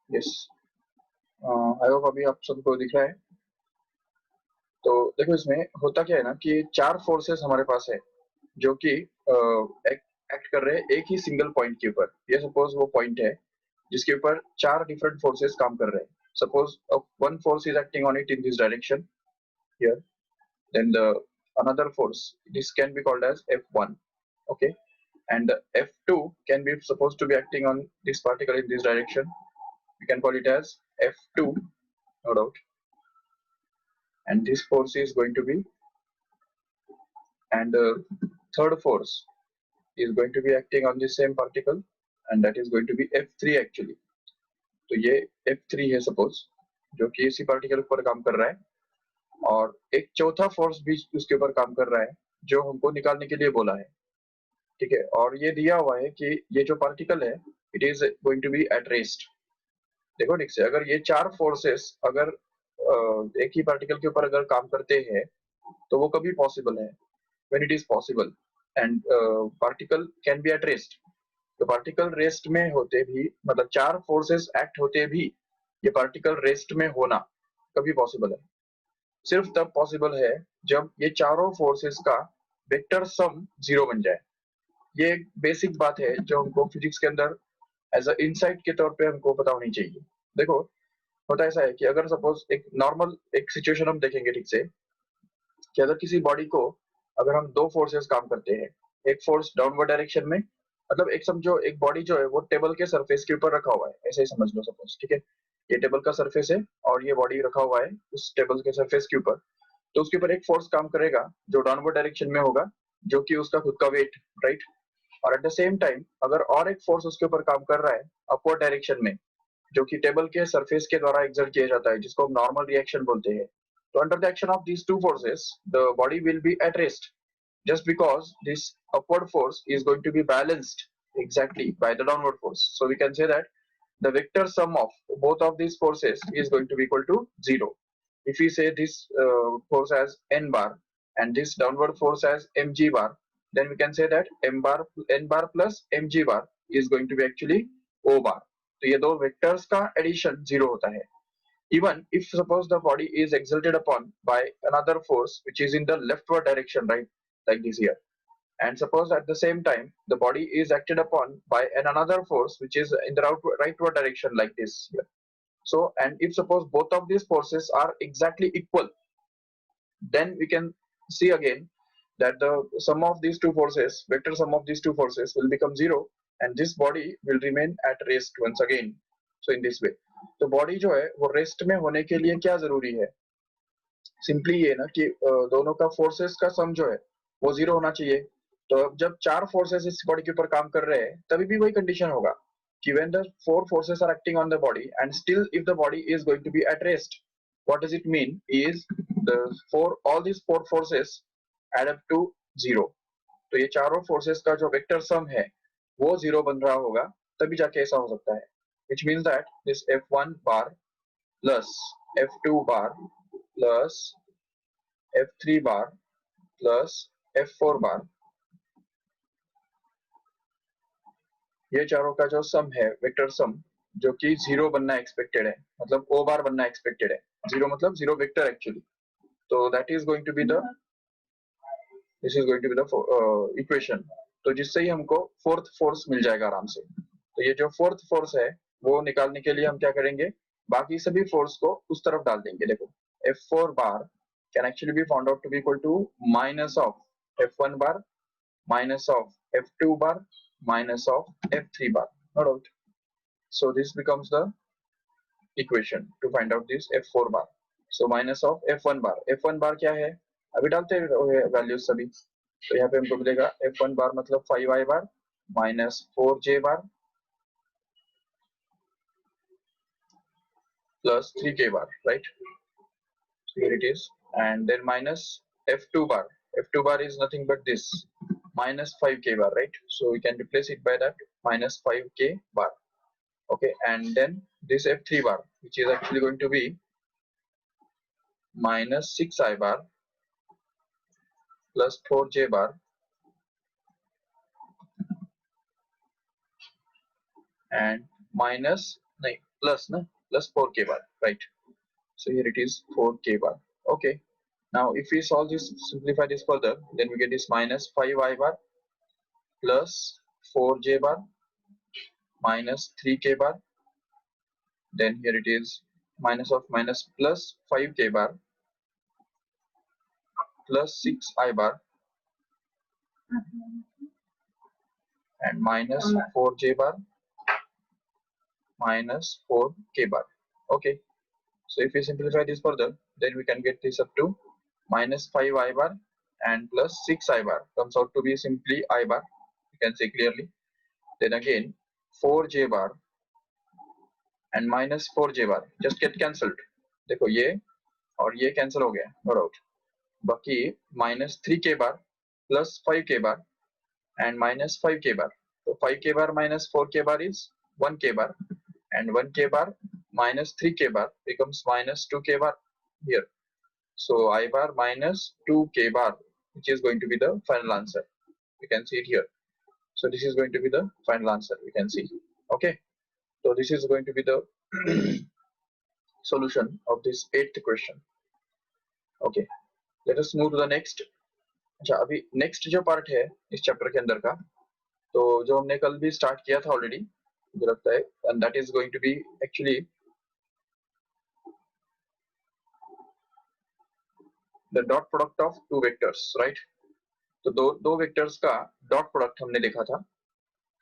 Yes, I hope अभी आप सबको दिख रहा है। तो देखो इसमें होता क्या है ना कि चार फोर्सेस हमारे पास है जो कि एक्ट कर रहे हैं एक ही सिंगल पॉइंट के ऊपर। ये सपोज वो पॉइंट है जिसके ऊपर चार डिफरेंट फोर्सेस काम कर रहे हैं। Suppose one force is acting on it in this direction here, then the another force, this can be called as F1, okay, and the F2 can be supposed to be acting on this particle in this direction. We can call it as F2, no doubt, and this force is going to be, and the third force is going to be acting on the same particle, and that is going to be F3 actually. तो ये F3 है suppose, जो कि इसी particle पर काम कर रहा है, और एक चौथा फोर्स भी उसके ऊपर काम कर रहा है जो हमको निकालने के लिए बोला है। ठीक है, और ये दिया हुआ है कि ये जो पार्टिकल है it is going to be at rest. देखो ठीक से, अगर ये चार फोर्सेस अगर एक ही पार्टिकल के ऊपर अगर काम करते हैं तो वो कभी पॉसिबल है, when it is possible and particle can be at rest. तो पार्टिकल रेस्ट में होते भी, मतलब चार फोर्सेस एक्ट होते भी ये पार्टिकल रेस्ट में होना कभी पॉसिबल है, सिर्फ तब पॉसिबल है जब ये चारों फोर्सेस का वेक्टर सम जीरो बन जाए। ये एक बेसिक बात है जो हमको फिजिक्स के अंदर एज अ इनसाइट के तौर पे हमको पता होनी चाहिए। देखो होता ऐसा है कि अगर सपोज एक नॉर्मल एक सिचुएशन हम देखेंगे ठीक से, कि अगर किसी बॉडी को अगर हम दो फोर्सेस काम करते हैं, एक फोर्स डाउनवर्ड डायरेक्शन में, मतलब एक समझो एक बॉडी जो है वो टेबल के सरफेस के ऊपर रखा हुआ है, ऐसे ही समझ लो सपोज, ठीक है, ये टेबल का सरफेस है और ये बॉडी रखा हुआ है उस टेबल के सरफेस के ऊपर। तो उसके ऊपर एक फोर्स काम करेगा जो डाउनवर्ड डायरेक्शन में होगा, जो कि उसका खुद का वेट, राइट। और एट द सेम टाइम अगर और एक फोर्स उसके ऊपर काम कर रहा है अपवर्ड डायरेक्शन में, जो कि टेबल के सरफेस के द्वारा एक्सर्ट किया जाता है, जिसको हम नॉर्मल रिएक्शन बोलते हैं। तो under the action of these two forces the body will be at rest, just because this upward force is going to be balanced exactly by the downward force. So we can say that the vector sum of both of these forces is going to be equal to zero. If we say this force as n bar and this downward force as mg bar, then we can say that n bar plus mg bar is going to be actually o bar. तो ये दो vectors का addition zero होता है। Even if suppose the body is exerted upon by another force which is in the leftward direction, right, like this here, and suppose at the same time the body is acted upon by another force which is in the rightward direction like this here. So and if suppose both of these forces are exactly equal, then we can see again that the sum of these two forces, vector sum of these two forces will become zero, and this body will remain at rest once again. So in this way, तो body जो है वो rest में होने के लिए क्या जरूरी है, सिंपली ये ना कि दोनों का फोर्सेस का सम जो है वो जीरो होना चाहिए। तो अब जब चार फोर्सेस इस बॉडी के ऊपर काम कर रहे हैं तभी भी वही कंडीशन होगा कि when the four forces are acting on the body and still if the body is going to be at rest, what does it mean is the four all this four forces add up to zero. तो ये चारों forces का जो vector sum है वो zero बन रहा होगा, तभी जाके ऐसा हो सकता है। which means that this F1 bar plus F2 bar plus F3 bar plus F4 bar, ये चारों का जो सम है वेक्टर सम, जो कि जीरो बनना एक्सपेक्टेड है, मतलब ओ बार बनना एक्सपेक्टेड है। जीरो मतलब जीरो वेक्टर एक्चुअली। तो that is going to be the, this is going to be the equation. तो जिससे ही हमको फोर्थ फोर्स मिल जाएगा आराम से। तो ये जो फोर्थ फोर्स है वो निकालने के लिए हम क्या करेंगे, बाकी सभी फोर्स को उस तरफ डाल देंगे। देखो F4 bar can actually be found out to be equal to minus of F1 bar minus of F2 bar minus of F3 bar, no doubt. So this becomes the equation to find out this F4 bar. So minus of F1 bar, F1 bar क्या है, अभी डालते हैं values सभी। तो यहाँ पे हमको मिलेगा F1 बार मतलब 5i bar minus 4j bar plus 3k bar, right? So here it is, and then minus F2 bar. F2 bar is nothing but this minus 5k bar, right? So we can replace it by that minus 5k bar. Okay, and then this F3 bar, which is actually going to be minus 6i bar plus 4j bar and minus नहीं plus ना, plus 4k bar, right? So here it is 4k bar. Okay. Now if we solve this, simplify this further, then we get this minus 5i bar plus 4j bar minus 3k bar. Then here it is minus of minus plus 5k bar plus 6i bar and minus 4j bar minus 4k bar. Okay. So if we simplify this further, then we can get this up to minus 5i bar and plus 6i bar comes out to be simply I bar. You can see clearly. Then again 4j bar and minus 4j bar just get cancelled. देखो ये और ये cancel हो गया, no doubt. बाकी minus 3k bar plus 5k bar and minus 5k bar. So 5k bar minus 4k bar is 1k bar and 1k bar minus 3k bar becomes minus 2k bar here. So I bar minus 2k bar, which is going to be the final answer. You can see it here. So this is going to be the final answer. We can see. Okay. So this is going to be the solution of this 8th question. Okay. Let us move to the next. अच्छा अभी next जो part है इस chapter के अंदर का, तो जो हमने कल भी start किया था already, मुझे लगता है, and that is going to be actually the dot product of two vectors, right? तो दो vectors का dot product हमने देखा था.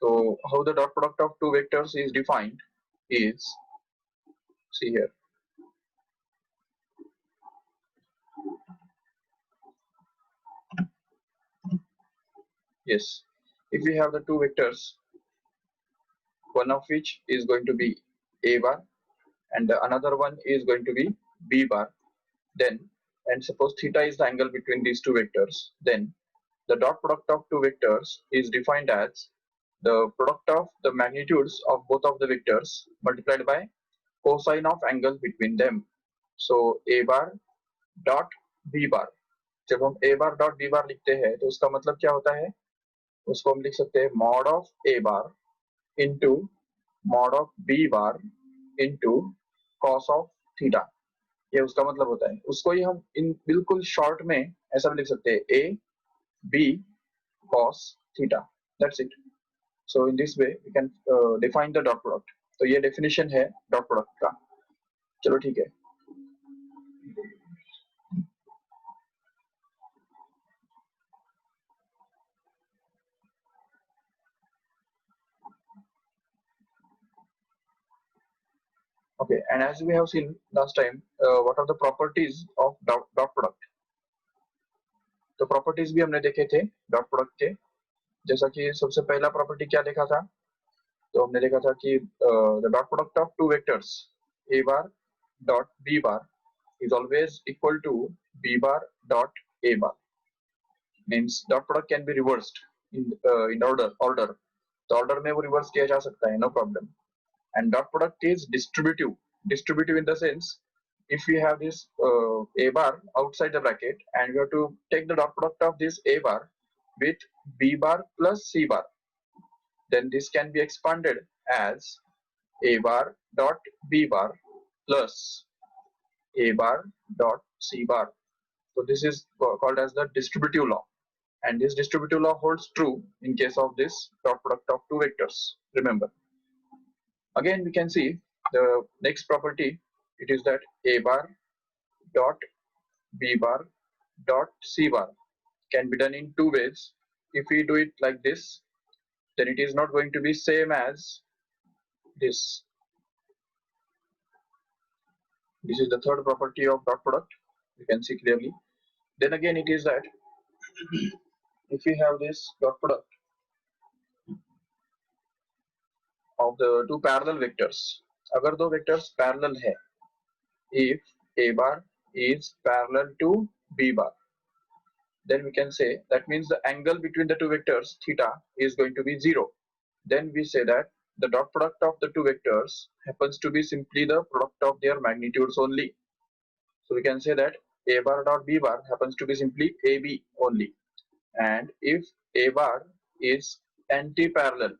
So how the dot product of two vectors is defined is, see here. Yes, if we have the two vectors, one of which is going to be a bar and the another one is going to be b bar, then, and suppose theta is the angle between these two vectors, then the dot product of two vectors is defined as the product of the magnitudes of both of the vectors multiplied by cosine of angle between them. So a bar dot b bar, जब हम a bar dot b bar लिखते हैं तो उसका मतलब क्या होता है, उसको हम लिख सकते हैं mod of a bar into mod of b bar into cos of theta. ये उसका मतलब होता है. उसको ही हम इन बिल्कुल शॉर्ट में ऐसा भी लिख सकते हैं, a b cos theta. That's it. So in this way we can define the dot product. तो ये definition है dot product का. चलो ठीक है. Okay, and as we have seen last time, what are the properties of dot product? तो properties भी हमने देखे थे dot product के. जैसा कि सबसे पहला property क्या देखा था, तो हमने देखा था कि the dot product of two vectors a bar dot b bar is always equal to b bar dot a bar. Means dot product can be reversed in order. तो order में वो reverse किया जा सकता है, no problem. And dot product is distributive in the sense, if we have this a bar outside the bracket and we have to take the dot product of this a bar with b bar plus c bar, then this can be expanded as a bar dot b bar plus a bar dot c bar. So this is called as the distributive law, and this distributive law holds true in case of this dot product of two vectors. Remember. Again, we can see the next property. It is that a bar dot b bar dot c bar can be done in two ways. If we do it like this, then it is not going to be same as this. This is the third property of dot product. You can see clearly. Then again, it is that if we have this dot product of the two parallel vectors, अगर दो vectors parallel है, if a bar is parallel to b bar, then we can say that means the angle between the two vectors theta is going to be 0. Then we say that the dot product of the two vectors happens to be simply the product of their magnitudes only. So we can say that a bar dot b bar happens to be simply ab only. And if a bar is anti-parallel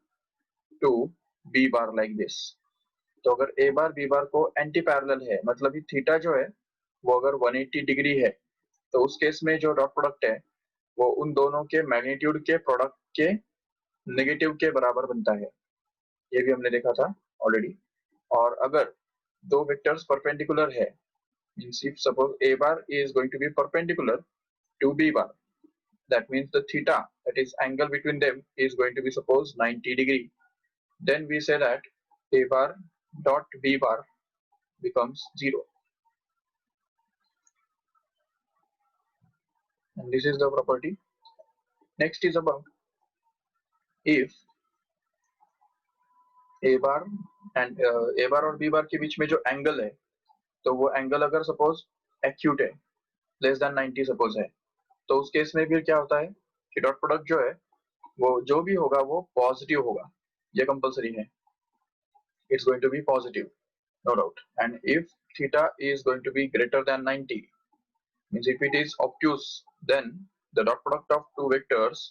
to b bar like this, तो अगर ए बार B bar को anti parallel है, मतलब ये theta जो है वो अगर 180 डिग्री है, तो उस केस में जो डॉट प्रोडक्ट है वो उन दोनों के मैग्नीट्यूड के प्रोडक्ट के नेगेटिव के बराबर बनता है। ये भी हमने देखा था ऑलरेडी। और अगर दो वेक्टर्स परपेंडिकुलर है, means if suppose a bar is going to be perpendicular to b bar, that means the theta, that is angle between them, is going to be suppose 90 degree, then we say that a bar dot b bar becomes 0, and this is the property. Next is about if a bar and a bar और b bar के बीच में जो angle है, तो वो angle अगर suppose acute है, less than 90 suppose है, तो उस केस में फिर क्या होता है कि डॉट प्रोडक्ट जो है वो जो भी होगा वो पॉजिटिव होगा, ये कंपलसरी है, it's going to be positive, no doubt. And if theta is going to be greater than 90, means if it is obtuse, then the dot product of two vectors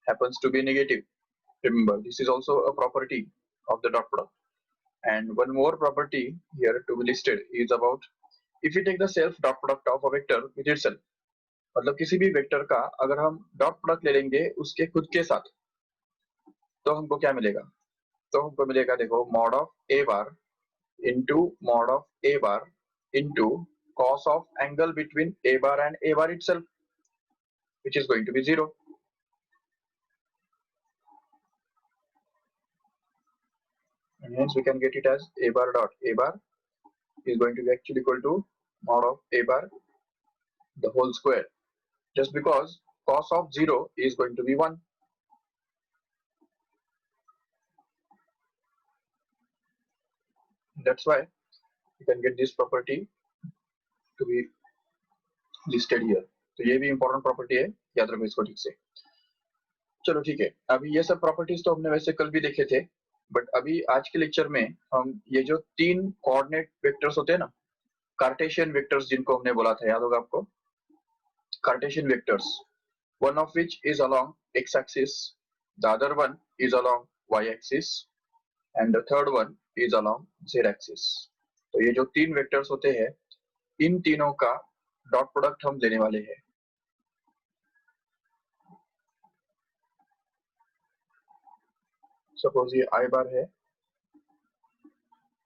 happens to be negative. Remember, this is also a property of the dot product. And one more property here to be listed is about if we take the self dot product of a vector with itself, मतलब किसी भी vector का अगर हम dot product ले लेंगे उसके खुद के साथ, तो हमको क्या मिलेगा? तो हमको मिलेगा, देखो, mod of a bar into mod of a bar into cos of angle between a bar and a bar itself, which is going to be 0. And hence we can get it as a bar dot a bar is going to be actually equal to mod of a bar the whole square, just because cos of 0 is going to be 1. That's why you can get this property to be listed here. तो ये भी important property है, याद रखो इसको ठीक से। चलो ठीक है, अभी ये सब प्रॉपर्टीज तो हमने वैसे कल भी देखे थे, बट अभी आज के लेक्चर में हम ये जो तीन कोऑर्डिनेट वेक्टर्स होते हैं ना, कार्टेशियन वेक्टर्स जिनको हमने बोला था, याद होगा आपको, Cartesian vectors, one of which is along x axis, the other one is along y axis, and the third one is along z axis. तो ये जो तीन वेक्टर्स होते हैं, इन तीनों का डॉट प्रोडक्ट हम लेने वाले हैं। सपोज ये i बार है,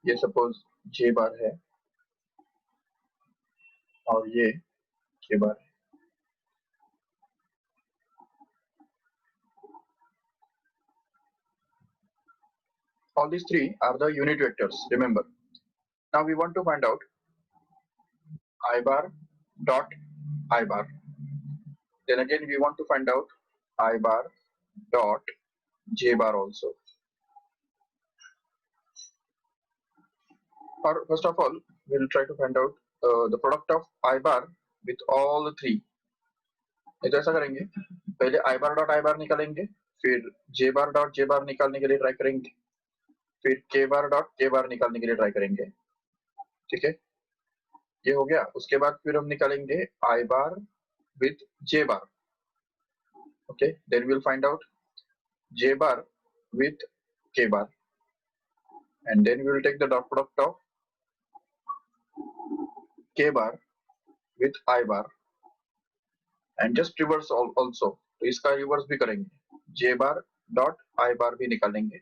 ये सपोज j बार है, और ये k बार है। All these three are the unit vectors, remember. Now we want to find out I bar dot I bar. Then again we want to find out I bar dot J bar also. Or first of all, we'll try to find out the product of I bar with all the three. तो ऐसा करेंगे, पहले I bar dot I bar निकालेंगे, फिर J bar dot J bar निकालने के लिए try करेंगे, फिर K bar dot K bar निकालने के लिए ट्राई करेंगे। ठीक है, ये हो गया। उसके बाद फिर हम निकालेंगे I bar with J bar. Okay, then we'll find out J bar with K bar, and then we will take the dot product of K bar with I bar and just reverse also. तो इसका reverse भी करेंगे, J bar dot I bar भी निकालेंगे,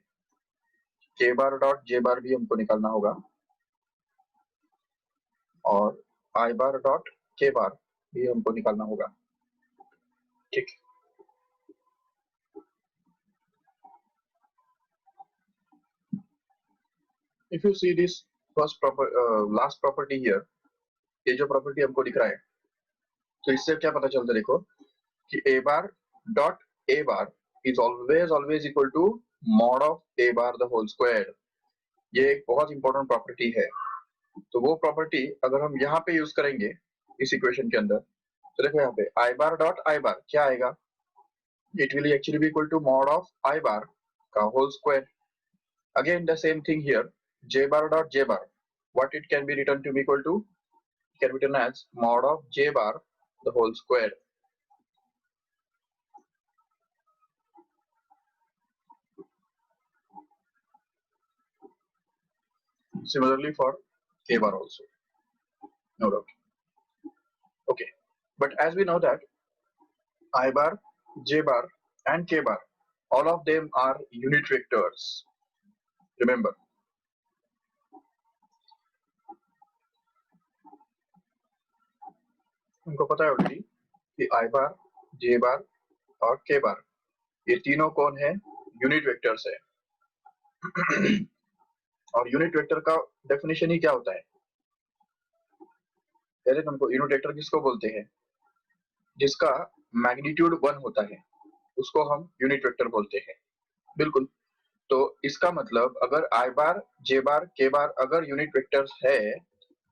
K bar dot J bar भी हमको निकालना होगा, और I bar dot K bar भी हमको निकालना होगा। ठीक, if you see this last property here, ये जो प्रॉपर्टी हमको दिख रहा है, तो इससे क्या पता चलता है, देखो कि a bar dot a bar is always equal to mod of a bar the whole square. ये एक बहुत इंपॉर्टेंट प्रॉपर्टी है। तो वो प्रॉपर्टी अगर हम यहाँ पे यूज करेंगे इस इक्वेशन के अंदर, तो देखो यहाँ पे i bar dot i bar क्या आएगा, it will actually be equal to mod of i bar का whole square. Again the same thing here, j bar dot j bar, what it can be written to be equal to, can be written as mod of j bar the whole square. Similarly for k bar also, no doubt. Okay, but as we know that I bar, j bar, and k bar, all of them are unit vectors. Remember, हमको पता है already कि I bar, J bar और K bar ये तीनों कौन है? Unit vectors है। और यूनिट वेक्टर का डेफिनेशन ही क्या होता है? पहले तुमको यूनिट वेक्टर किसको बोलते हैं? जिसका मैग्नीट्यूड 1 होता है उसको हम यूनिट वेक्टर बोलते हैं। बिल्कुल। तो इसका मतलब अगर I bar, J bar, K बार अगर यूनिट वेक्टर्स है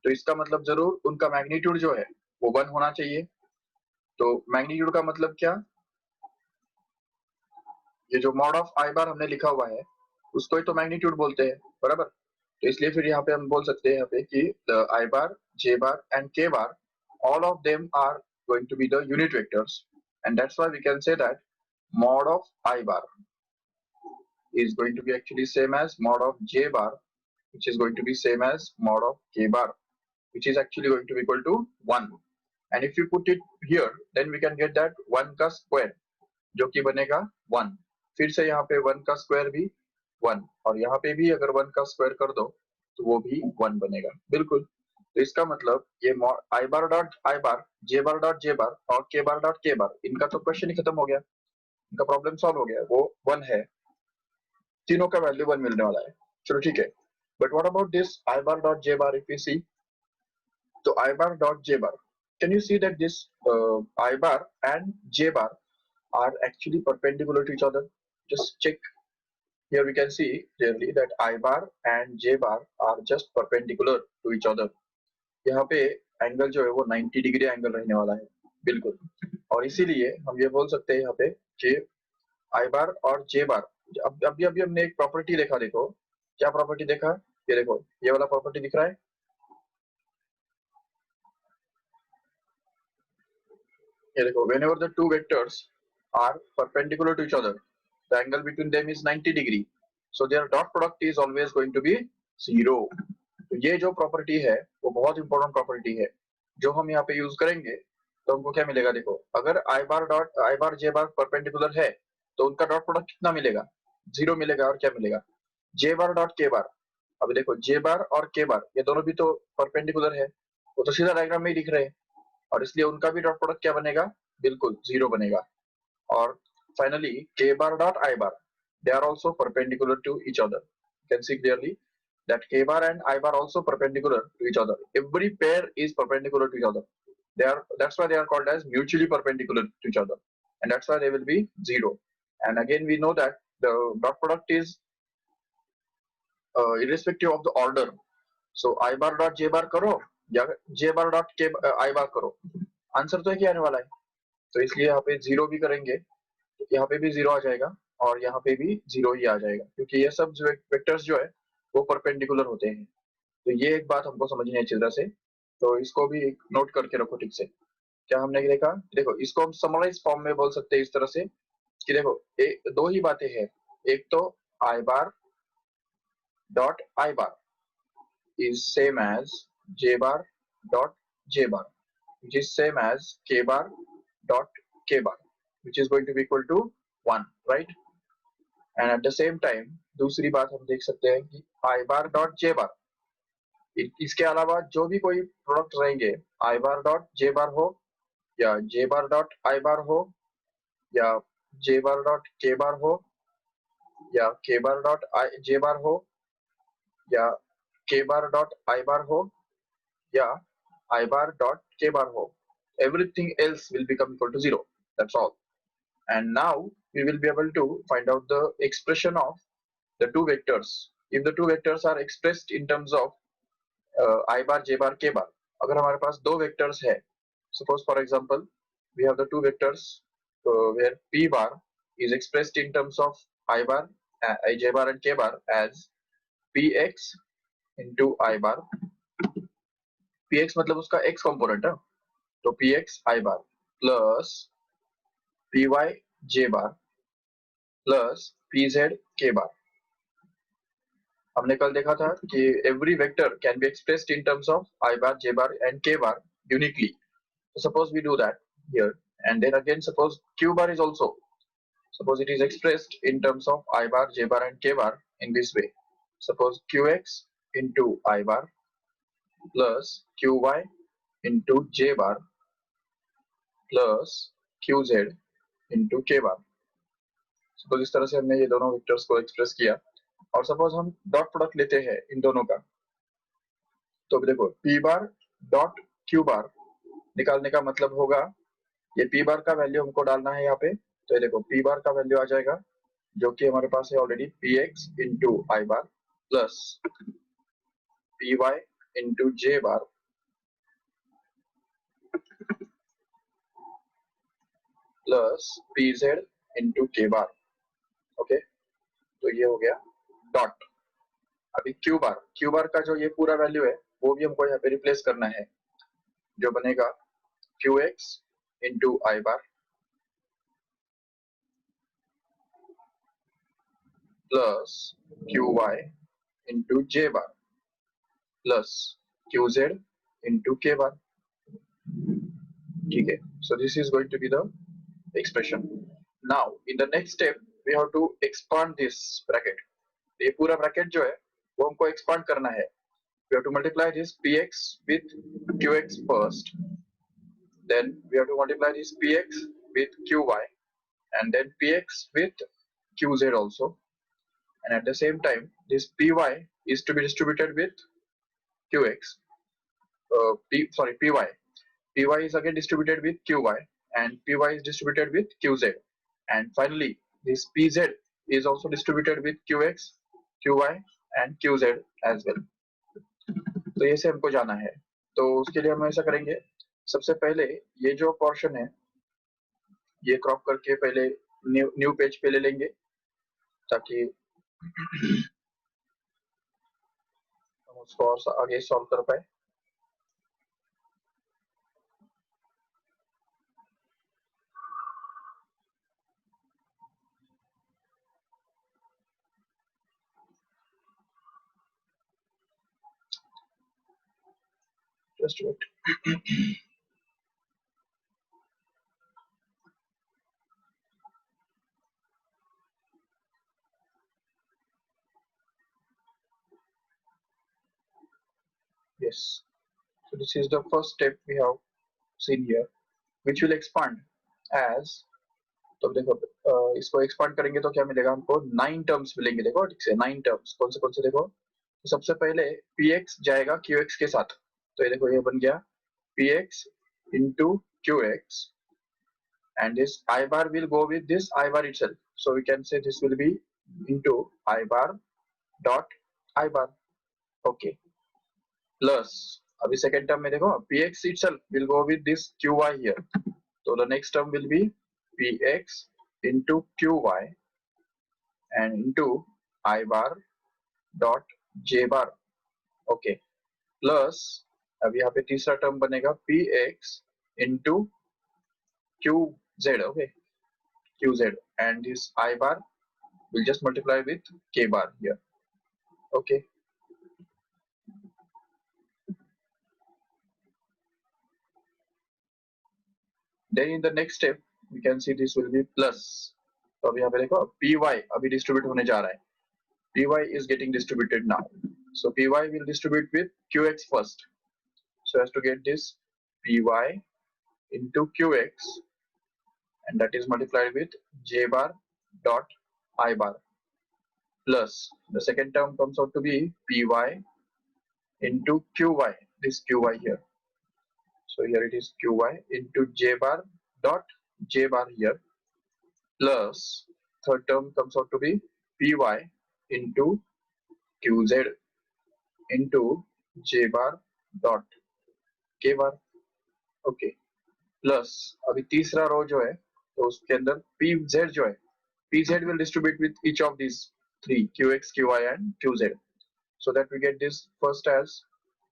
तो इसका मतलब जरूर उनका मैग्नीट्यूड जो है वो 1 होना चाहिए। तो मैग्नीट्यूड का मतलब क्या? ये जो मॉड ऑफ आई बार हमने लिखा हुआ है उसको ही तो मैग्नीट्यूड बोलते हैं, बराबर। तो इसलिए फिर यहाँ पे हम बोल सकते हैं यहाँ पे कि आई बार, जे बार एंड के बार all of them are going to be the unit vectors, and that's why we can say that mod of I bar is going to be actually same as mod of J bar, which is going to be same as mod of K bar, which is actually going to be equal to 1. And if you put it here, then we can get that 1 का square, जो कि बनेगा 1। फिर से यहाँ पे 1 का square भी 1 और यहाँ पे भी अगर 1 का स्क्वायर कर दो तो वो भी 1 बनेगा। बिल्कुल। तो इसका मतलब ये आई bar dot i bar, J bar dot j बार और के बार डॉट के बार, इनका तो क्वेश्चन ही खत्म हो गया, इनका प्रॉब्लम सॉल्व हो गया। वो 1 है, तीनों का वैल्यू 1 मिलने वाला है। चलो ठीक है, but what about this i bar dot j bar? If you see, तो i bar dot j bar, can you see that this i bar and j bar are actually perpendicular to each other? Just check. Here we can see clearly that I bar and J bar are just perpendicular to each other. यहाँ पे angle जो है वो 90 degree angle रहने वाला है। बिल्कुल। और इसीलिए हम ये बोल सकते हैं यहाँ पे कि I बार और J बार, अब अभी अभी हमने एक प्रॉपर्टी देखा, देखो क्या प्रॉपर्टी देखा, ये देखो ये वाला प्रॉपर्टी दिख रहा है, ये देखो whenever the two vectors are perpendicular to each other, the angle between them is 90 degree, so their dot product is always going to be 0. तो ये जो प्रॉपर्टी है वो बहुत इंपॉर्टेंट प्रॉपर्टी है जो हम यहाँ पे यूज करेंगे। तो हमको क्या मिलेगा, देखो अगर आई बार जे बार परपेंडिकुलर है तो उनका डॉट प्रोडक्ट कितना मिलेगा? 0 मिलेगा। और क्या मिलेगा? जे बार डॉट के बार, अब देखो जे बार और के बार ये दोनों भी तो परपेंडिकुलर है, वो तो सीधा डायग्राम में ही दिख रहे हैं और इसलिए उनका भी डॉट प्रोडक्ट क्या बनेगा? बिल्कुल 0 बनेगा। और finally k bar dot I bar, they are also perpendicular to each other. You can see clearly that k bar and I bar also perpendicular to each other. Every pair is perpendicular to each other. That's why they are called as mutually perpendicular to each other, and that's why they will be 0. And again we know that the dot product is irrespective of the order. So I bar dot J bar करो या J bar dot K I bar करो, answer तो एक ही आने वाला है। तो इसलिए यहाँ पे 0 भी करेंगे, यहाँ पे भी 0 आ जाएगा और यहाँ पे भी 0 ही आ जाएगा, क्योंकि ये सब जो वेक्टर्स जो है वो परपेंडिकुलर होते हैं। तो ये एक बात हमको समझनी है अच्छी तरह से, तो इसको भी नोट करके रखो ठीक से। क्या हमने देखा, देखो इसको हम समराइज फॉर्म में बोल सकते हैं इस तरह से कि देखो दो ही बातें हैं, एक तो i bar dot i bar is same as j bar dot j bar, which is same as k bar dot k bar, which is going to be equal to 1, right? And at the same time दूसरी बात हम देख सकते हैं कि I bar dot J bar, इसके अलावा जो भी कोई प्रोडक्ट रहेंगे I bar dot J bar हो या J bar dot I bar हो या J bar dot K bar हो या K bar dot J bar हो या K bar dot I bar हो या I bar dot K bar हो, everything else will become equal to 0. That's all. And now we will be able to find out the expression of the two vectors. If the two vectors are expressed in terms of I bar, J bar, K bar, अगर हमारे पास दो vectors है, suppose for example we have the two vectors where P bar is expressed in terms of I bar, J bar and K bar as Px into I bar, Px मतलब उसका x component है, तो Px I bar plus Py J bar plus Pz K bar. हमने कल देखा था कि every vector can be expressed in terms of I bar, J bar and K bar uniquely. So suppose we do that here, and then again suppose Q bar is also, suppose it is expressed in terms of I bar, J bar and K bar in this way. Suppose Qx into I bar plus Qy into J bar plus Qz into K bar. Suppose इस तरह से हमने ये दोनों vectors को express किया, और suppose हम डॉट प्रोडक्ट लेते हैं इन दोनों का, तो देखो पी बार डॉट क्यू बार निकालने का मतलब होगा, ये पी बार का वैल्यू हमको डालना है यहाँ पे, तो ये देखो पी बार का वैल्यू आ जाएगा जो कि हमारे पास है ऑलरेडी पी एक्स इंटू आई बार प्लस पी वाई इंटू जे बार प्लस पी जेड इंटू के बार। ओके, तो ये हो गया डॉट। अभी क्यू बार का जो ये पूरा वैल्यू है वो भी हमको यहाँ पे रिप्लेस करना है, जो बनेगा क्यू एक्स इंटू आई बार प्लस क्यू वाई इंटू जे बार प्लस क्यू जेड इंटू के बार। ठीक है, so this is going to be the expression. Now in the next step we have to expand this bracket. ये पूरा bracket जो है वो हमको expand करना है। We have to multiply this px with qx first, then we have to multiply this px with qy, and then px with qz also, and at the same time this py is to be distributed with qx, py is again distributed with qy, and py is distributed with qz, and finally this pz is also distributed with qx, qy and qz as well. तो ये से हमको जाना है, तो उसके लिए हम ऐसा करेंगे, सबसे पहले ये जो पोर्शन है ये क्रॉप करके पहले न्यू पेज पे ले लेंगे ताकि हम उसको और आगे सॉल्व कर पाए। Just wait. Yes. So this is the first step we have seen here, which will expand as, तो देखो इसको एक्सपांड करेंगे तो क्या मिलेगा हमको, 9 टर्म्स मिलेंगे। देखो ठीक से 9 टर्म्स कौन से देखो, तो सबसे पहले px जाएगा qx के साथ, तो ये देखो ये बन गया px into qx, and this I bar will go with this I bar itself, so we can say this will be into I bar dot I bar. Okay, plus अभी सेकेंड टर्म में देखो px itself will go with this qy here, so the next term will be px into qy and into I bar dot j bar. Okay, plus अब यहाँ पे तीसरा term बनेगा px into qz. Okay, qz, and this I bar will just multiply with k bar here. Okay, then in the next step we can see this will be plus, तो अब यहाँ पे देखो py अभी distribute होने जा रहा है, py is getting distributed now, so py will distribute with qx first, so as to get this py into qx, and that is multiplied with j bar dot I bar, plus the second term comes out to be py into qy, this qy here, so here it is qy into j bar dot j bar here, plus third term comes out to be py into qz into j bar dot k bar. Okay, plus अभी तीसरा रो जो है तो उसके अंदर pz जो है, pz will distribute with each of these three qx, qy and qz, so that we get this first as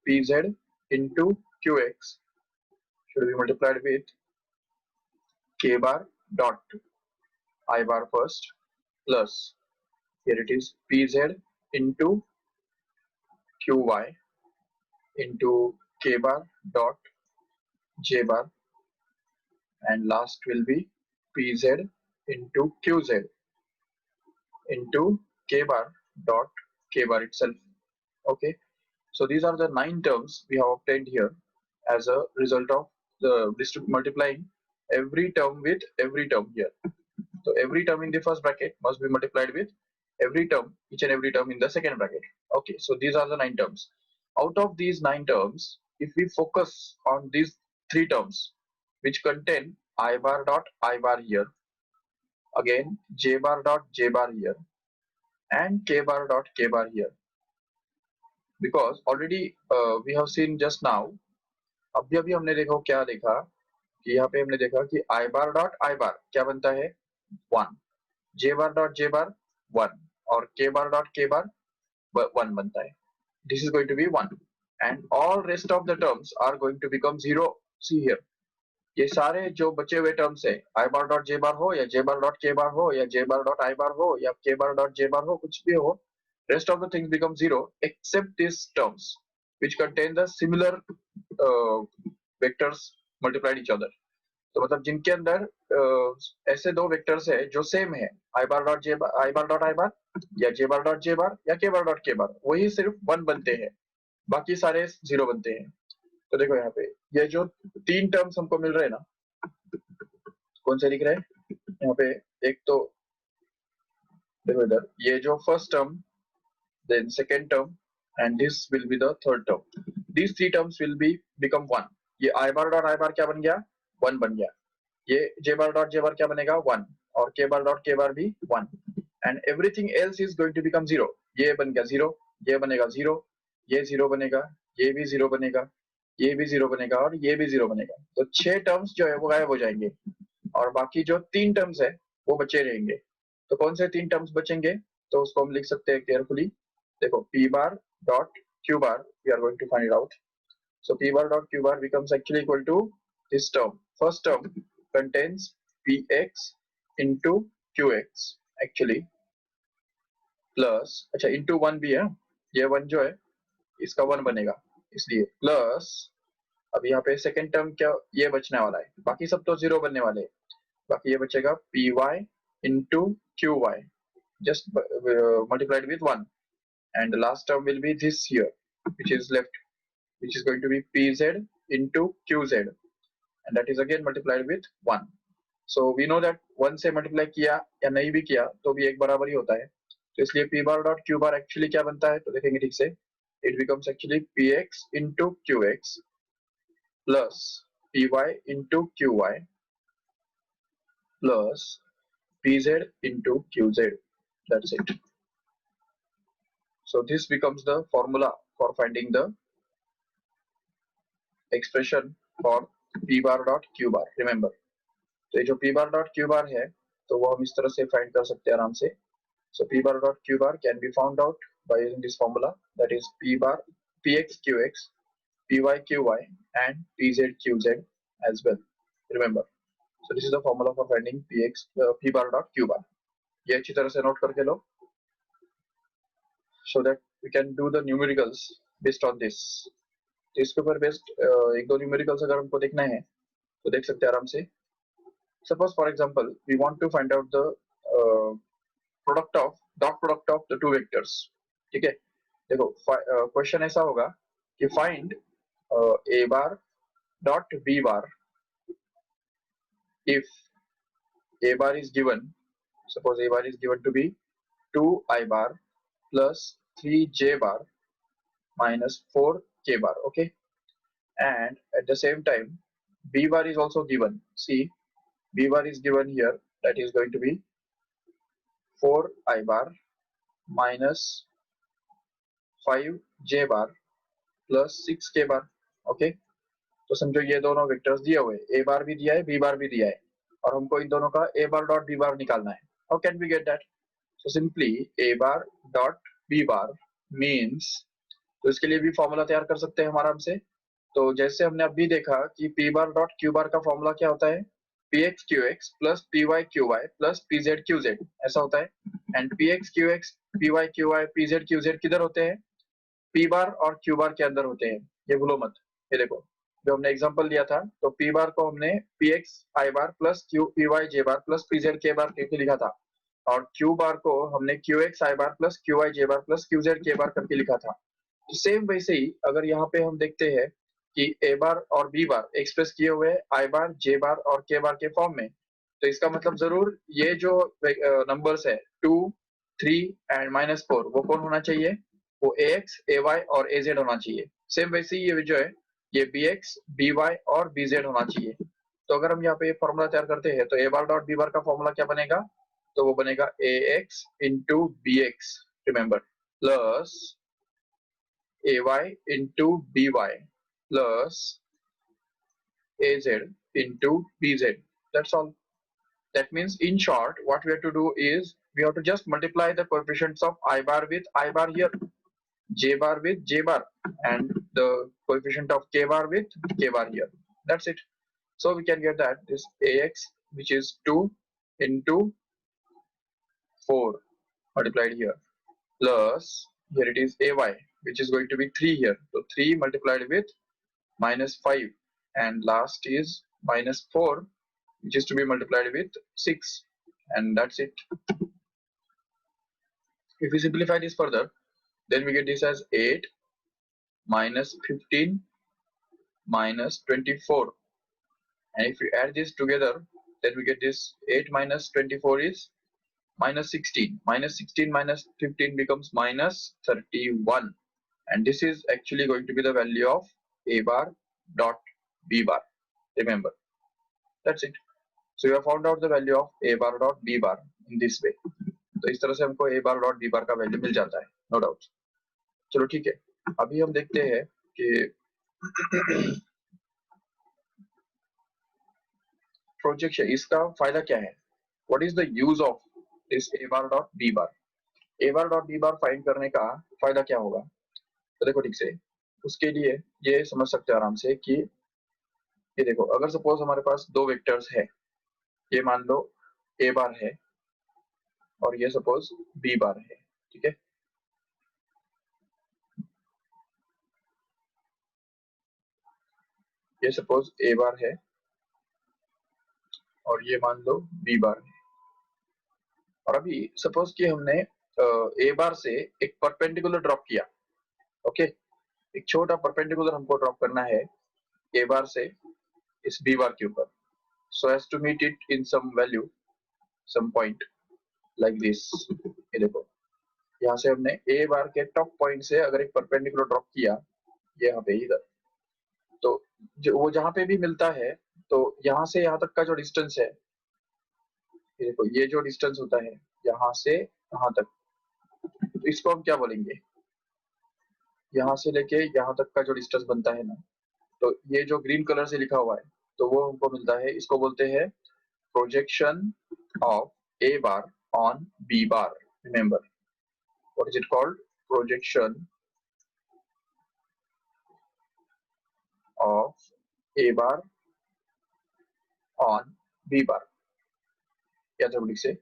pz into qx should be multiplied with k bar dot I bar first, plus here it is pz into qy into k bar dot j bar, and last will be pz into qz into k bar dot k bar itself. Okay, so these are the 9 terms we have obtained here as a result of the multiplying every term with every term here. So every term in the first bracket must be multiplied with every term, each and every term in the second bracket. Okay, so these are the 9 terms. Out of these 9 terms, if we focus on these 3 terms which contain I bar dot I bar here, again j bar dot j bar here, and k bar dot k bar here, because already we have seen just now, अभी हमने देखा क्या देखा कि यहाँ पे हमने देखा कि I bar dot I bar क्या बनता है 1, j bar dot j bar 1, और k bar dot k bar 1 बनता है. This is going to be 1 and all rest of the terms are going to become 0. See here, ये सारे जो बचे हुए टर्म्स है I bar dot j bar हो या j bar dot k bar हो या j bar dot I bar हो या k bar dot j bar हो, कुछ भी हो, rest of the things become 0 except these terms which contain the similar vectors multiplied each other. तो मतलब जिनके अंदर ऐसे दो वेक्टर्स है जो सेम है, I bar dot j bar, I bar dot I bar या j bar dot j bar या k bar dot k bar, वही सिर्फ 1 बनते हैं, बाकी सारे 0 बनते हैं. तो देखो यहाँ पे ये जो 3 टर्म्स हमको मिल रहे हैं ना, कौन से दिख रहे हैं यहाँ पे, एक तो देखो इधर ये जो first term, then second term, and this will be the third term. These 3 terms will be become 1. ये I bar dot I bar क्या बन गया 1 बन गया, ये j bar dot j bar क्या बनेगा 1, और k bar dot k bar भी 1, and everything else is going to become 0. ये बन गया 0, ये बनेगा 0, ये 0 बनेगा, ये भी 0 बनेगा, ये भी 0 बनेगा और ये भी 0 बनेगा. तो 6 टर्म्स जो है वो गायब हो जाएंगे और बाकी जो 3 टर्म्स है वो बचे रहेंगे. तो कौन से 3 टर्म्स बचेंगे, तो उसको हम लिख सकते हैं केयरफुली. देखो p bar dot q bar, we are going to find it out. So p bar dot q bar becomes actually equal to this term. First term contains px into qx actually plus, अच्छा into 1 भी है, ये 1 जो है इसका 1 बनेगा इसलिए, plus अब यहाँ पे सेकेंड टर्म क्या ये बचने वाला है, बाकी सब तो 0 बनने वाले हैं, बाकी ये बचेगा py into qy just multiplied with 1, and the last term will be this here which is left, which is going to be pz into qz, and that is again multiplied with 1. So we know that 1 से multiply किया या नहीं भी किया तो भी एक बराबर ही होता है, तो इसलिए p bar dot q bar actually क्या बनता है, तो देखेंगे ठीक से, it becomes actually px into qx plus py into qy plus pz into qz. That's it. So this becomes the formula for finding the expression for p bar dot q bar. Remember, तो ये जो p bar dot q bar है तो वो हम इस तरह से फाइंड कर सकते हैं आराम से. So p bar dot q bar can be found out by using this formula, that is p bar px qx, py qy and pz qz as well. Remember, so this is the formula for finding p bar dot q bar. ये अच्छी तरह से note करके लो, so that we can do the numericals based on this. तो इसके ऊपर based एक दो न्यूमेरिकल्स अगर हमको देखना है तो देख सकते हैं आराम से. Suppose for example we want to find out the dot product of the two vectors. ठीक है, देखो क्वेश्चन ऐसा होगा कि find a bar dot b bar if a bar is given, suppose a bar is given to be 2i bar plus 3j bar minus 4k bar. Okay, and at the same time b bar is also given. See, b bar is given here, that is going to be 4i bar minus 5j bar plus 6k bar. Okay, तो समझो ये दोनों vectors दिए हुए, a बार भी दिया है b बार भी दिया है, और हमको इन दोनों का a bar dot b bar निकालना है. How can we get that? So simply a bar dot b bar means, तो इसके लिए भी फॉर्मूला तैयार कर सकते हैं हम आराम से. तो जैसे हमने अभी देखा कि p बार डॉट q बार का फॉर्मूला क्या होता है, px qx plus py qy plus pz qz ऐसा होता है. And px qx py qy pz qz किधर होते हैं, पी बार और क्यू बार के अंदर होते हैं, ये भूलो मत। ये देखो जो हमने एग्जांपल लिया था, तो पी बार को हमने पी एक्स आई बार प्लस क्यू पी वाई जे बार प्लस पी जेड के बार करके लिखा था, और क्यू बार को हमने क्यू एक्स आई बार प्लस क्यू वाई जे बार प्लस क्यू जेड के बार करके लिखा था। तो सेम वैसे ही अगर यहाँ पे हम देखते हैं कि ए बार और बी बार एक्सप्रेस किए हुए आई बार जे बार और के बार के फॉर्म में, तो इसका मतलब जरूर ये जो नंबर्स है 2, 3 एंड -4 वो कौन होना चाहिए, वो ए एक्स ए वाई और ए जेड होना चाहिए। सेम वैसे ही ये जो है ये बी एक्स बी वाई और बी जेड होना चाहिए। तो अगर हम यहाँ पे फॉर्मूला तैयार करते हैं तो ए बार डॉट बी बार का फॉर्मूला क्या बनेगा, तो वो बनेगा a x into b x, remember, plus a y into b y plus a z into b z. That's all. That means, in short, what we have to do is we have to just multiply the coefficients of I bar with I bar here, J bar with J bar, and the coefficient of K bar with K bar here. That's it. So we can get that this AX, which is 2 into 4 multiplied here, plus here it is AY, which is going to be 3 here. So 3 multiplied with -5, and last is -4, which is to be multiplied with 6, and that's it. If we simplify this further, then we get this as 8 minus 15 minus 24, and if we add this together, then we get this 8 minus 24 is minus 16. Minus 16 minus 15 becomes minus 31, and this is actually going to be the value of A bar dot B bar. Remember, that's it. So you have found out the value of A bar dot B bar in this way. तो इस तरह से हमको A bar dot B bar का value मिल जाता है, no doubt. चलो ठीक है, अभी हम देखते हैं कि प्रोजेक्शन, इसका फायदा क्या है, what is the use of this A bar dot B bar। A bar dot B bar find करने का फायदा क्या होगा, तो देखो ठीक से, उसके लिए ये समझ सकते हो आराम से कि ये देखो, अगर सपोज हमारे पास दो वेक्टर्स है, ये मान लो A बार है और ये सपोज B बार है, ठीक है। ये सपोज A बार है और ये मान लो B बार है, और अभी सपोज कि हमने A बार से एक परपेंडिकुलर ड्रॉप किया, ओके, एक छोटा परपेंडिकुलर हमको ड्रॉप करना है A बार से इस B बार के ऊपर, so as to meet it in some value, some point like this। ये देखो, यहाँ से हमने A बार के टॉप पॉइंट से अगर एक परपेंडिकुलर ड्रॉप किया, ये यहाँ पे इधर, तो जो वो जहाँ पे भी मिलता है, तो यहाँ से यहाँ तक का जो डिस्टेंस है, ये देखो, ये जो डिस्टेंस होता है यहाँ से यहाँ तक, तो इसको हम क्या बोलेंगे, यहाँ से लेके यहाँ तक का जो डिस्टेंस बनता है ना, तो ये जो ग्रीन कलर से लिखा हुआ है, तो वो हमको मिलता है, इसको बोलते हैं projection of A bar on B bar. Remember, what is it called, projection of A bar on B बार। या जरूरी से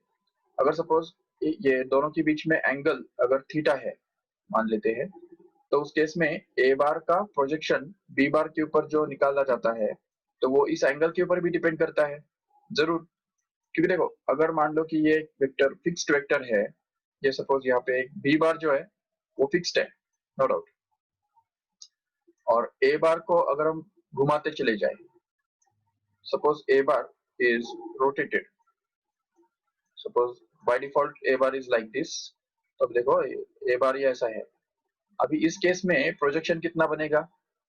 अगर सपोज ये दोनों के बीच में एंगल अगर थीटा है मान लेते हैं, तो उस केस में A बार का प्रोजेक्शन B बार के ऊपर जो निकाला जाता है, तो वो इस एंगल के ऊपर भी डिपेंड करता है जरूर, क्योंकि देखो अगर मान लो कि ये वेक्टर फिक्स्ड वेक्टर है, ये सपोज यहाँ पे एक B बार जो है वो फिक्स्ड है, नो डाउट, और A बार को अगर हम घुमाते चले जाए, suppose A bar is rotated, suppose by default A bar is like this, तो अब देखो A बार ये ऐसा है। अभी इस केस में प्रोजेक्शन कितना बनेगा,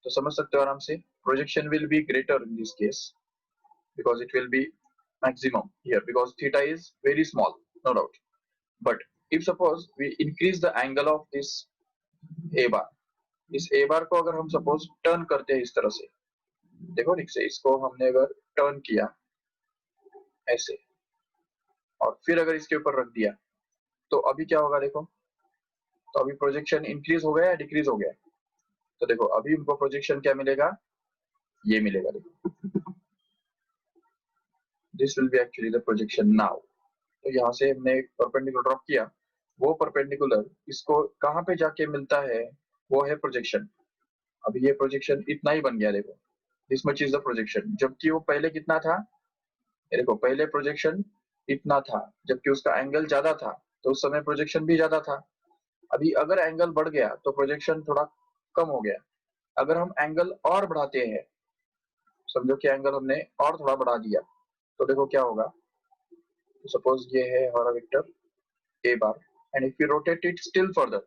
तो समझ सकते हो आराम से, projection will be greater in this case because it will be maximum here because theta is very small, no doubt. But if suppose we increase the angle of this A bar, इस A bar को अगर हम suppose turn करते हैं इस तरह से, देखो ठीक से, इसको हमने अगर turn किया ऐसे और फिर अगर इसके ऊपर रख दिया, तो अभी क्या होगा देखो, तो अभी प्रोजेक्शन इंक्रीज हो गया या डिक्रीज हो गया, तो देखो अभी हमको प्रोजेक्शन क्या मिलेगा, ये मिलेगा, देखो this will be actually the projection now. तो यहाँ से हमने परपेंडिकुलर ड्रॉप किया, वो परपेंडिकुलर इसको कहाँ पे जाके मिलता है, वो है प्रोजेक्शन। अभी ये प्रोजेक्शन इतना ही बन गया, देखो this much is the projection, जबकि वो पहले कितना था, ये देखो पहले प्रोजेक्शन इतना था, जबकि उसका एंगल ज्यादा था, तो उस समय प्रोजेक्शन भी ज्यादा था। अभी अगर एंगल बढ़ गया तो प्रोजेक्शन थोड़ा कम हो गया। अगर हम एंगल और बढ़ाते हैं, समझो कि एंगल हमने और थोड़ा बढ़ा दिया, तो देखो क्या होगा। सपोज ये है हमारा vector A bar, and if you rotate it still further,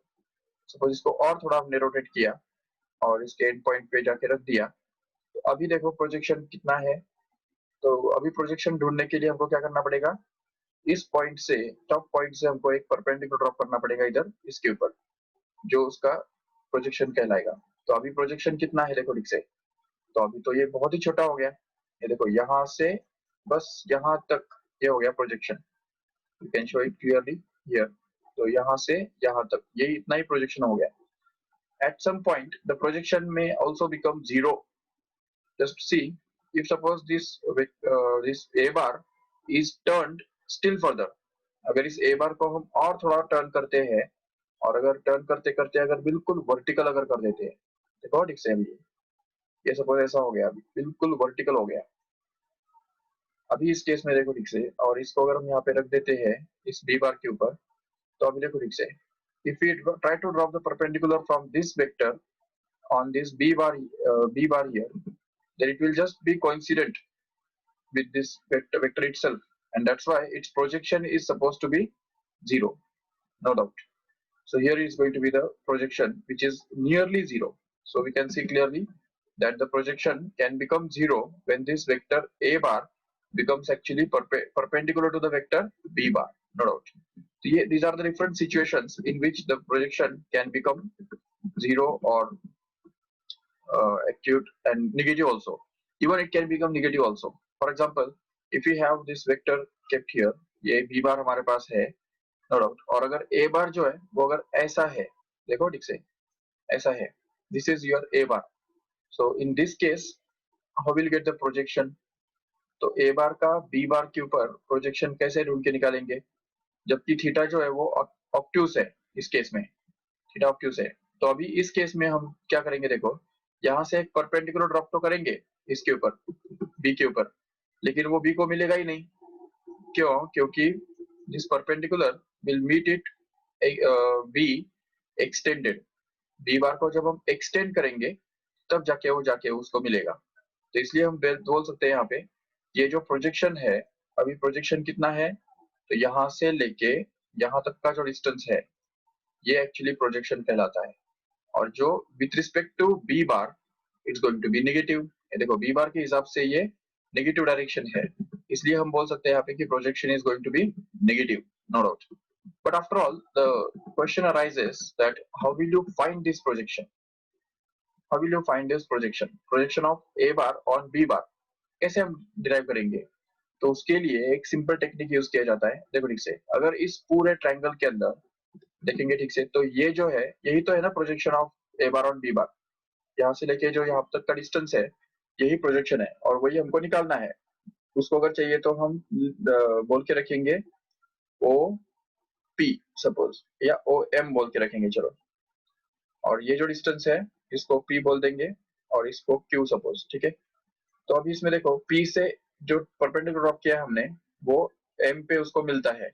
suppose इसको और थोड़ा हमने रोटेट किया और इसके एंड पॉइंट पे जाके रख दिया, तो अभी देखो प्रोजेक्शन कितना है। तो अभी प्रोजेक्शन ढूंढने के लिए हमको क्या करना पड़ेगा, इस पॉइंट से, टॉप पॉइंट से हमको एक परपेंडिकुलर ड्रॉप करना पड़ेगा इधर इसके ऊपर, जो उसका प्रोजेक्शन कहलाएगा। तो अभी प्रोजेक्शन कितना है, देखो ठीक से, तो अभी तो ये बहुत ही छोटा हो गया। ये देखो यहाँ से बस यहाँ तक ये हो गया projection, you can show it clearly here. तो यहाँ से यहाँ तक ये इतना ही प्रोजेक्शन हो गया। At some point the projection में also become zero. Just see, if suppose this a bar is turned still further, अगर इस ए बार को हम और थोड़ा टर्न करते हैं, और अगर टर्न करते करते अगर बिल्कुल वर्टिकल अगर कर देते हैं, देखो ठीक से अभी ये सपोज ऐसा हो गया, अभी बिल्कुल वर्टिकल हो गया। अभी इस केस में देखो ठीक से, और इसको अगर हम यहाँ पे रख देते हैं इस बी बार के ऊपर, तो अभी देखो ठीक से, if we try to drop the perpendicular from this vector on this b bar here, then it will just be coincident with this vector itself, and that's why its projection is supposed to be zero, no doubt. So here is going to be the projection which is nearly zero. So we can see clearly that the projection can become zero when this vector a bar becomes actually perpendicular to the vector b bar, no doubt. So these are the different situations in which the projection can become zero or acute and negative also. Even it can become negative also. For example, if we have this vector kept here, ये b bar हमारे पास है, no doubt, और अगर a bar जो है वो अगर ऐसा है, देखो ठीक से ऐसा है, this is your a bar. So in this case, how will get the projection? तो a bar का b bar के ऊपर प्रोजेक्शन कैसे ढूंढ के निकालेंगे, जबकि थीटा जो है वो ऑब्ट्यूस है, इस केस में थीटा ऑब्ट्यूस है। तो अभी इस केस में हम क्या करेंगे, देखो यहाँ से एक परपेंडिकुलर ड्रॉप तो करेंगे इसके ऊपर, बी के ऊपर, लेकिन वो बी को मिलेगा ही नहीं। क्यों? क्योंकि this perpendicular will meet it be extended, b bar को जब हम एक्सटेंड करेंगे तब जाके उसको मिलेगा। तो इसलिए हम बोल सकते हैं यहाँ पे, ये जो प्रोजेक्शन है, अभी प्रोजेक्शन कितना है, तो यहाँ से लेके यहाँ तक का जो डिस्टेंस है, ये एक्चुअली प्रोजेक्शन कहलाता है। और जो with respect to b bar it's going to be negative. ये देखो बी बार के हिसाब से ये नेगेटिव डायरेक्शन है, इसलिए हम बोल सकते हैं यहाँ पे कि projection is going to be negative, no doubt. But after all the question arises that how will you find this projection, how will you find this projection, projection of a bar on b bar कैसे हम derive करेंगे। तो उसके लिए एक simple technique use किया जाता है। देखो ठीक से, अगर इस पूरे ट्रायंगल के अंदर देखेंगे ठीक से, तो ये जो है यही तो है ना projection of a bar on b bar, यहाँ से लेके जो यहाँ तक का डिस्टेंस है यही प्रोजेक्शन है, और वही हमको निकालना है। उसको अगर चाहिए तो हम बोल के रखेंगे ओ पी सपोज, या ओ एम बोल के रखेंगे, चलो। और ये जो डिस्टेंस है इसको पी बोल देंगे, और इसको क्यू सपोज, ठीक है। तो अभी इसमें देखो पी से जो परपेंडिकुलर ड्रॉप किया है हमने, वो एम पे उसको मिलता है,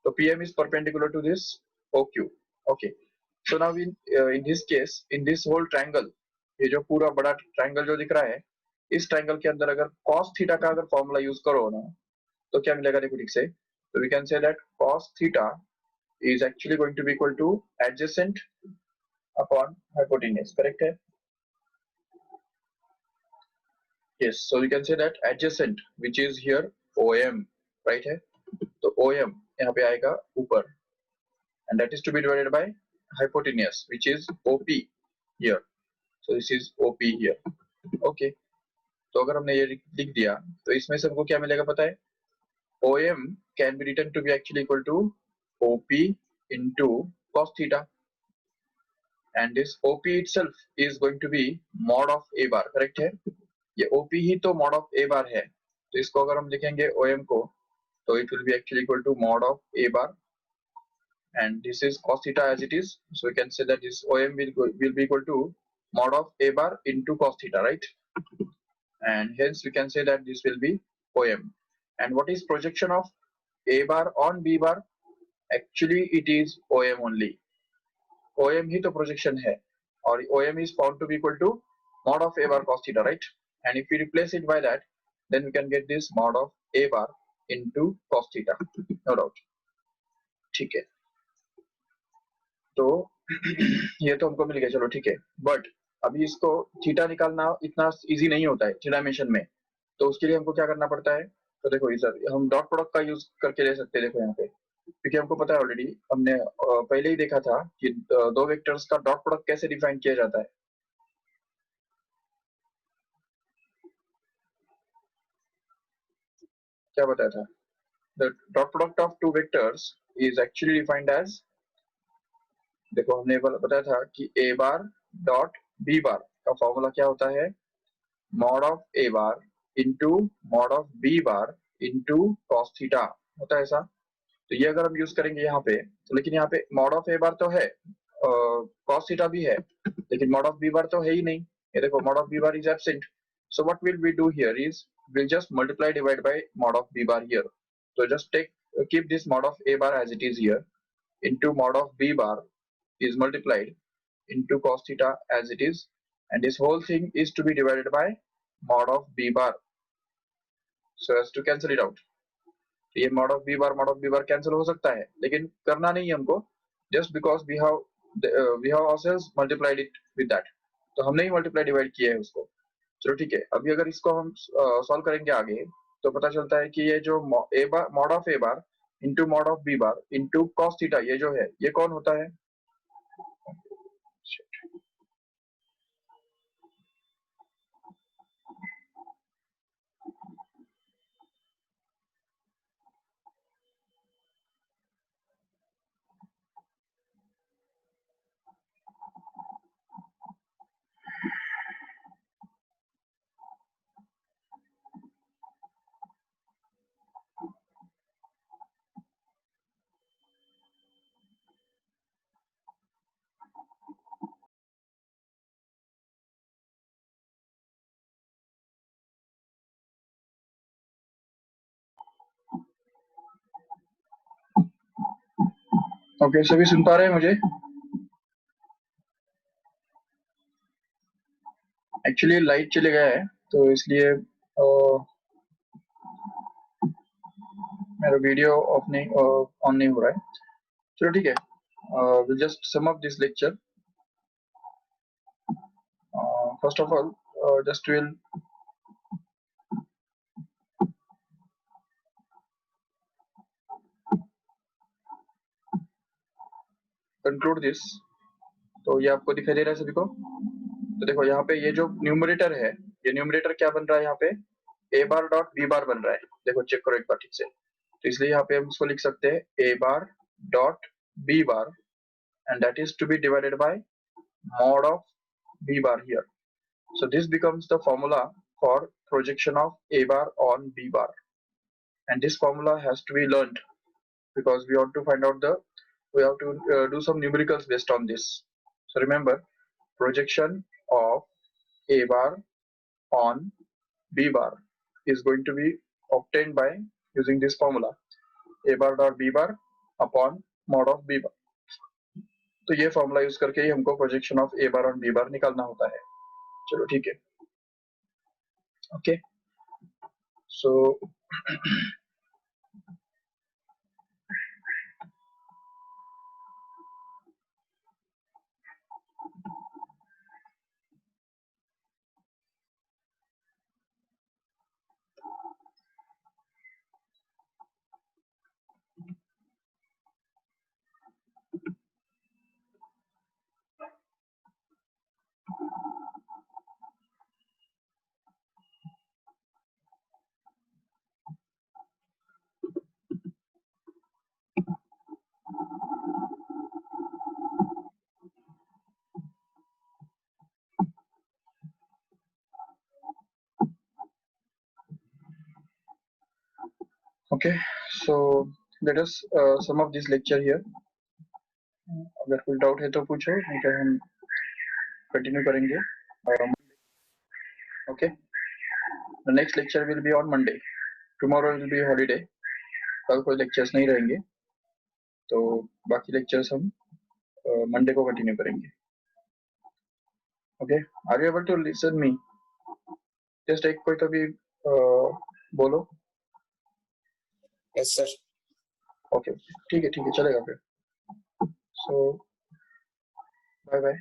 तो P M is perpendicular to this O Q, okay. So now in this case, in this whole triangle, ये जो पूरा बड़ा ट्रायंगल जो दिख रहा है, इस ट्रायंगल के अंदर अगर cos थीटा का अगर फॉर्मूला यूज करो ना, तो क्या मिलेगा, देखो ठीक से। तो we can say that cos theta is actually going to be equal to adjacent upon hypotenuse, correct है? Yes, so we can say that adjacent, which is here OM, right है? तो OM यहाँ पे आएगा ऊपर, and that is to be divided by hypotenuse, which is OP here. So this is OP here. Okay. तो अगर हमने ये लिख दिया, तो इसमें से हमको क्या मिलेगा पता है? OM can be written to be actually equal to OP into cos theta, and this OP itself is going to be mod of A bar, correct है? ये OP ही तो mod of A bar है, तो इसको अगर हम लिखेंगे OM को, तो it will be actually equal to mod of A bar and this is cos theta as it is. So we can say that this OM will be equal to mod of A bar into cos theta, right? And hence we can say that this will be OM. And what is projection of A bar on B bar? Actually it is OM only. OM ही तो projection है, और OM is found to be equal to mod of A bar cos theta, right? And if we replace it by that, then we can get this mod of A bar into cos theta, no doubt. ठीक है, तो ये तो हमको मिल गया, चलो ठीक है. बट अभी इसको थीटा निकालना इतना इजी नहीं होता है थ्री डायमेंशन में, तो उसके लिए हमको क्या करना पड़ता है? तो देखो इधर हम डॉट प्रोडक्ट का यूज करके ले सकते हैं. देखो यहाँ पे, क्योंकि हमको पता है ऑलरेडी, हमने पहले ही देखा था कि दो वेक्टर्स का डॉट प्रोडक्ट कैसे डिफाइन किया जाता है. क्या बताया था? The dot product of two vectors is actually defined as, देखो हमने बताया था कि ए बार डॉट बी बार का फॉर्मूला क्या होता है? Mod of a bar into mod of b bar into cos theta होता है ऐसा. तो ये अगर हम यूज करेंगे यहाँ पे, तो लेकिन यहाँ पे मॉड ऑफ ए बार तो है, कॉस थीटा भी है, लेकिन मॉड ऑफ बी बार तो है ही नहीं. ये देखो mod of b bar is absent. So what will we do here is we'll just multiply divide by mod of b bar here. So just keep this mod of a bar as it is here into mod of b bar is multiplied into cos theta as it is, and this whole thing is to be divided by mod of b bar so as to cancel it out. तो ये mod of b bar cancel हो सकता है, लेकिन करना नहीं है हमको, just because we have ourselves multiplied it with that. तो हमने ही मल्टीप्लाई डिवाइड किया है उसको. चलो ठीक है, अभी अगर इसको हम सॉल्व करेंगे आगे, तो पता चलता है कि ये जो mod of a bar into mod of b bar into cos theta, ये जो है ये कौन होता है? ओके, सभी सुन पा रहे हैं मुझे? एक्चुअली लाइट चले गया है, तो इसलिए मेरा वीडियो ऑफ नहीं ऑन नहीं हो रहा है. चलो ठीक है, we'll just sum up this lecture. First of all, just we'll conclude this. तो ये आपको दिखाई दे रहा है सभी को? तो देखो यहाँ पे ये जो न्यूमरेटर है, ये न्यूमरेटर क्या बन रहा है यहाँ पे? ए बार डॉट बी बार बन रहा है. देखो चेक करो एक बार ठीक से. तो इसलिए यहाँ पे हम इसको लिख सकते हैं a bar dot b bar, and that is to be divided by mod of b bar here. So this becomes the formula for projection of a bar on b bar, and this formula has to be learned because we want to find out we have to do some numericals based on this. So remember, projection of a bar on b bar is going to be obtained by using this formula, a bar dot b bar upon mod of b bar. तो ये formula use करके ही हमको projection of a bar on b bar निकालना होता है. चलो ठीक है, okay. So okay, so let us sum up this lecture here. अगर कोई डाउट है तो पूछो, नहीं तो हम कंटिन्यू करेंगे। Okay, the next lecture will be on Monday. Tomorrow will be holiday, कल कोई लेक्चर्स नहीं रहेंगे, तो बाकी लेक्चर्स हम मंडे को कंटिन्यू करेंगे। Okay, are you able to listen me? Just एक कोई तो भी बोलो। Yes sir. ओके, ठीक है चलेगा फिर। सो बाय बाय।